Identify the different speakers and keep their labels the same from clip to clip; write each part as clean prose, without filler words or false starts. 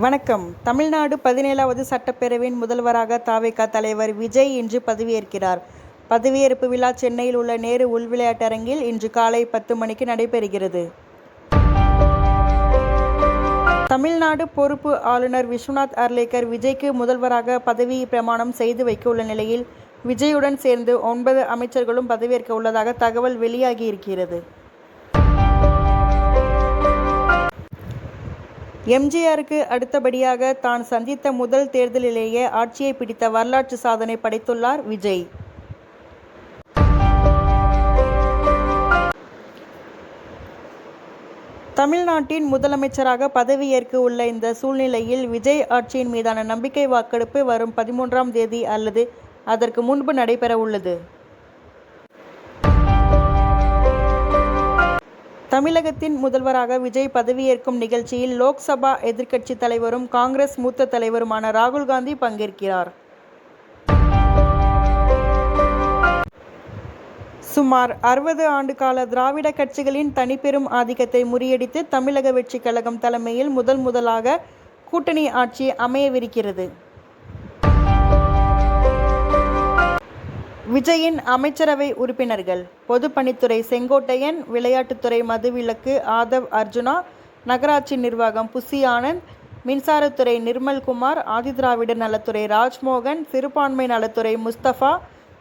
Speaker 1: வணக்கம். தமிழ்நாடு 17வது சட்டப்பேரவையின் முதல்வராக த.வே.க. தலைவர் விஜய் இன்று பதவியேற்கிறார். பதவியேற்பு விழா சென்னையில் உள்ள நேரு உள்விளையாட்டரங்கில் இன்று காலை 10 மணிக்கு நடைபெறுகிறது. தமிழ்நாடு பொறுப்பு ஆளுநர் விஸ்வநாத் அர்லேக்கர் விஜய்க்கு முதல்வராக பதவி பிரமாணம் செய்து வைக்க உள்ள நிலையில், விஜயுடன் சேர்ந்து 9 அமைச்சர்களும் பதவியேற்க உள்ளதாக தகவல் வெளியாகியிருக்கிறது. எம்.ஜி.ஆருக்கு அடுத்தபடியாக தான் சந்தித்த முதல் தேர்தலிலேயே ஆட்சியை பிடித்த வரலாற்று சாதனை படைத்துள்ளார் விஜய். தமிழ்நாட்டின் முதலமைச்சராக பதவியேற்க உள்ள இந்த சூழ்நிலையில், விஜய் ஆட்சியின் மீதான நம்பிக்கை வாக்கெடுப்பு வரும் 13ஆம் தேதி அல்லது அதற்கு முன்பு நடைபெற உள்ளது. தமிழகத்தின் முதல்வராக விஜய் பதவியேற்கும் நிகழ்ச்சியில் லோக்சபா எதிர்க்கட்சி தலைவரும் காங்கிரஸ் மூத்த தலைவருமான ராகுல் காந்தி பங்கேற்கிறார். சுமார் 60 ஆண்டு கால திராவிட கட்சிகளின் தனிப்பெரும் ஆதிக்கத்தை முறியடித்து தமிழக வெற்றி கழகம் தலைமையில் முதலாக கூட்டணி ஆட்சி அமையவிருக்கிறது. விஜயின் அமைச்சரவை உறுப்பினர்கள்: பொதுப்பணித்துறை செங்கோட்டையன், விளையாட்டுத்துறை மதுவிலக்கு ஆதவ் அர்ஜுனா, நகராட்சி நிர்வாகம் புசி ஆனந்த், மின்சாரத்துறை நிர்மல்குமார், ஆதிதிராவிடர் நலத்துறை ராஜ்மோகன், சிறுபான்மை நலத்துறை முஸ்தபா,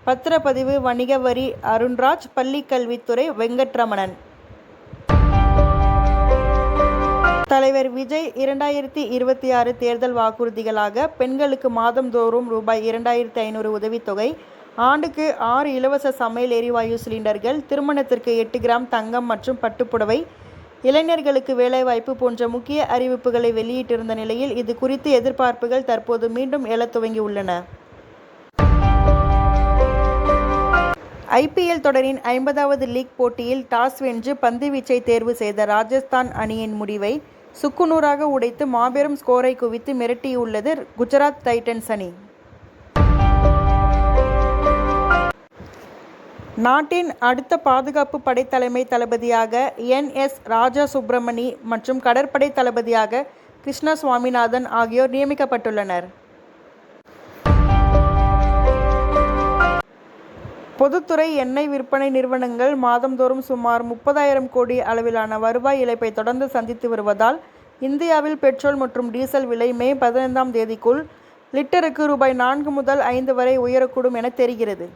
Speaker 1: பத்திரப்பதிவு வணிக வரி அருண்ராஜ், பள்ளிக்கல்வித்துறை வெங்கட்ரமணன். தலைவர் விஜய் 2026 தேர்தல் வாக்குறுதிகளாக பெண்களுக்கு மாதந்தோறும் ரூபாய் 2500 உதவித்தொகை, ஆண்டுக்கு 6 இலவச சமையல் எரிவாயு சிலிண்டர்கள், திருமணத்திற்கு 8 கிராம் தங்கம் மற்றும் பட்டுப்புடவை, இளைஞர்களுக்கு வேலைவாய்ப்பு போன்ற முக்கிய அறிவிப்புகளை வெளியிட்டிருந்த நிலையில், இது குறித்து எதிர்பார்ப்புகள் தற்போது மீண்டும் எழத் துவங்கியுள்ளன. ஐ.பி.எல். தொடரின் 50வது லீக் போட்டியில் டாஸ் வென்று பந்துவீச்சை தேர்வு செய்த ராஜஸ்தான் அணியின் முடிவை சுக்குநூறாக உடைத்து மாபெரும் ஸ்கோரை குவித்து மிரட்டியுள்ளது குஜராத் டைட்டன்ஸ் அணி. நாட்டின் அடுத்த பாதுகாப்பு படை தலைமை தளபதியாக என்.எஸ். ராஜா சுப்ரமணி மற்றும் கடற்படை தளபதியாக கிருஷ்ணா சுவாமிநாதன் ஆகியோர் நியமிக்கப்பட்டுள்ளனர். பொதுத்துறை எண்ணெய் விற்பனை நிறுவனங்கள் மாதந்தோறும் சுமார் 30,000 கோடி அளவிலான வருவாய் இழப்பை தொடர்ந்து சந்தித்து வருவதால், இந்தியாவில் பெட்ரோல் மற்றும் டீசல் விலை மே 15ஆம் தேதிக்குள் லிட்டருக்கு ரூபாய் 4 முதல் 5 வரை உயரக்கூடும் என தெரிகிறது.